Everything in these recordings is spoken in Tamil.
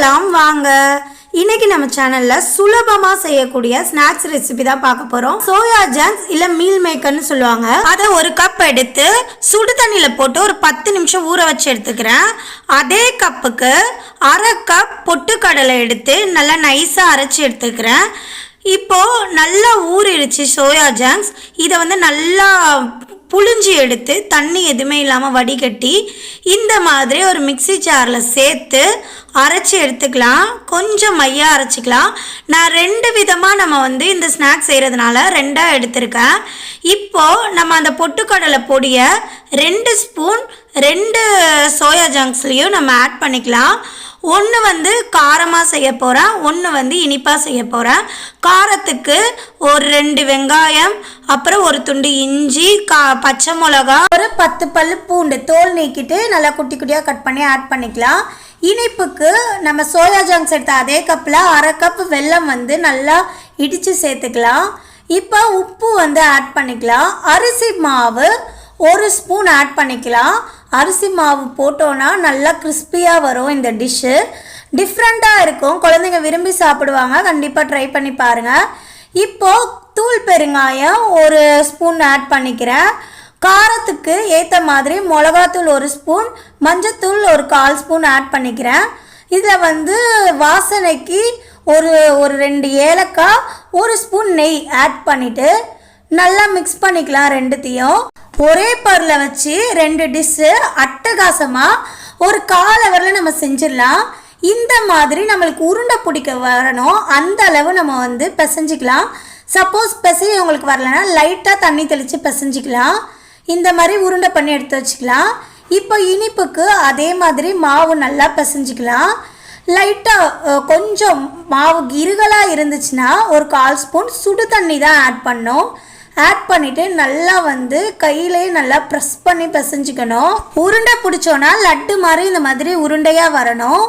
பார்க்கலாம் வாங்க. இன்னைக்கு நம்ம சேனல்ல சுலபமா செய்யக்கூடிய ஸ்நாக்ஸ் ரெசிபி தான் பார்க்க போறோம். சோயா ஜங்க்ஸ் இல்ல மீல் மேக்கர்னு சொல்லுவாங்க. அதை ஒரு கப் எடுத்து சுடு தண்ணியில போட்டு ஒரு 10 நிமிஷம் ஊற வச்சு எடுத்துக்கிறேன். அதே கப்புக்கு அரை கப் பொட்டுக்கடலை எடுத்து நல்லா நைஸா அரைச்சி எடுத்துக்கிறேன். இப்போ நல்லா ஊறிடுச்சு சோயா ஜங்க்ஸ். இதை நல்லா புளிஞ்சி எடுத்து தண்ணி எதுவுமே இல்லாமல் வடிகட்டி இந்த மாதிரி ஒரு மிக்சி ஜாரில் சேர்த்து அரைச்சி எடுத்துக்கலாம். கொஞ்சம் மையாக அரைச்சிக்கலாம். நான் 2 விதமாக நம்ம இந்த ஸ்நாக்ஸ் செய்கிறதுனால 2ஆக எடுத்திருக்கேன். இப்போது நம்ம அந்த பொட்டுக்கடலை பொடியை 2 ஸ்பூன் 2 சோயா ஜங்க்ஸ்லேயும் நம்ம ஆட் பண்ணிக்கலாம். ஒன்று காரமாக செய்ய போகிறேன், ஒன்று இனிப்பாக செய்ய போகிறேன். காரத்துக்கு ஒரு 2 வெங்காயம், அப்புறம் ஒரு துண்டு இஞ்சி, பச்சை மிளகா, ஒரு 10 பல்லு பூண்டு தோல் நீக்கிட்டு நல்லா குட்டி குட்டியாக கட் பண்ணி ஆட் பண்ணிக்கலாம். இனிப்புக்கு நம்ம சோயா ஜங்க்ஸ் எடுத்த அதே கப்பில் அரை கப் வெல்லம் நல்லா இடித்து சேர்த்துக்கலாம். இப்போ உப்பு ஆட் பண்ணிக்கலாம். அரிசி மாவு 1 ஸ்பூன் ஆட் பண்ணிக்கலாம். அரிசி மாவு போட்டோன்னா நல்லா கிறிஸ்பியாக வரும். இந்த டிஷ்ஷு டிஃப்ரெண்ட்டாக இருக்கும், குழந்தைங்க விரும்பி சாப்பிடுவாங்க. கண்டிப்பாக ட்ரை பண்ணி பாருங்கள். இப்போது தூள் பெருங்காயம் 1 ஸ்பூன் ஆட் பண்ணிக்கிறேன். காரத்துக்கு ஏற்ற மாதிரி மிளகாத்தூள் 1 ஸ்பூன், மஞ்சத்தூள் ஒரு 1/4 ஸ்பூன் ஆட் பண்ணிக்கிறேன். இதில் வாசனைக்கு ஒரு 2 ஏலக்காய், 1 ஸ்பூன் நெய் ஆட் பண்ணிவிட்டு நல்லா மிக்ஸ் பண்ணிக்கலாம். 2த்தையும் ஒரே பருவில் வச்சு 2 டிஷ்ஷு அட்டகாசமாக ஒரு 1/4 ஹவரில் நம்ம செஞ்சிடலாம். இந்த மாதிரி நம்மளுக்கு உருண்டை பிடிக்க வரணும், அந்த அளவு நம்ம பிசைஞ்சிக்கலாம். சப்போஸ் பிசைய உங்களுக்கு வரலன்னா லைட்டாக தண்ணி தெளித்து பிசைஞ்சிக்கலாம். இந்த மாதிரி உருண்டை பண்ணி எடுத்து வச்சுக்கலாம். இப்போ இனிப்புக்கு அதே மாதிரி மாவு நல்லா பிசைஞ்சிக்கலாம். லைட்டாக கொஞ்சம் மாவு இருகலாக இருந்துச்சுன்னா ஒரு 1/4 ஸ்பூன் சுடு தண்ணி தான் ஆட் பண்ணோம். ஆட் பண்ணிவிட்டு நல்லா கையிலே நல்லா ப்ரெஸ் பண்ணி பிசைஞ்சிக்கணும். உருண்டை பிடிச்சோன்னா லட்டு மாதிரி இந்த மாதிரி உருண்டையாக வரணும்.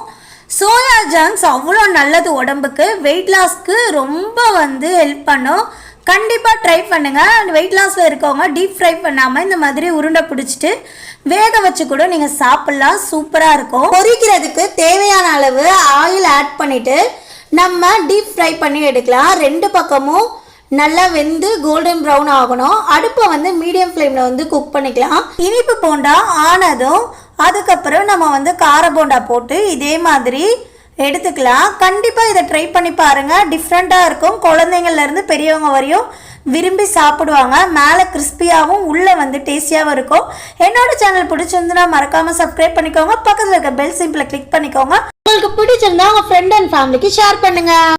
சோயா ஜங்க்ஸ் அவ்வளோ நல்லது உடம்புக்கு, வெயிட் லாஸ்க்கு ரொம்ப ஹெல்ப் பண்ணும். கண்டிப்பாக ட்ரை பண்ணுங்கள். வெயிட் லாஸில் இருக்கவங்க டீப் ஃப்ரை பண்ணாமல் இந்த மாதிரி உருண்டை பிடிச்சிட்டு வேக வச்சு கூட நீங்கள் சாப்பிட்லாம். சூப்பராக இருக்கும். பொரிக்கிறதுக்கு தேவையான அளவு ஆயில் ஆட் பண்ணிவிட்டு நம்ம டீப் ஃப்ரை பண்ணி எடுக்கலாம். 2 பக்கமும் நல்லா வெந்து கோல்டன் ப்ரௌன் ஆகணும். அடுப்பை மீடியம் ஃப்ளேமில் குக் பண்ணிக்கலாம். இனிப்பு போண்டா ஆனதும் அதுக்கப்புறம் நம்ம கார போண்டா போட்டு இதே மாதிரி எடுத்துக்கலாம். கண்டிப்பாக இதை ட்ரை பண்ணி பாருங்கள். டிஃப்ரெண்ட்டாக இருக்கும். குழந்தைங்கள்லேருந்து பெரியவங்க வரையும் விரும்பி சாப்பிடுவாங்க. மேலே கிறிஸ்பியாகவும் உள்ளே டேஸ்டியாகவும் இருக்கும். என்னோட சேனல் பிடிச்சிருந்துன்னா மறக்காமல் சப்ஸ்கிரைப் பண்ணிக்கோங்க. பக்கத்தில் இருக்க பெல் சிம்பிளை கிளிக் பண்ணிக்கோங்க. உங்களுக்கு பிடிச்சிருந்தா உங்கள் ஃப்ரெண்ட் அண்ட் ஃபேமிலிக்கு ஷேர் பண்ணுங்கள்.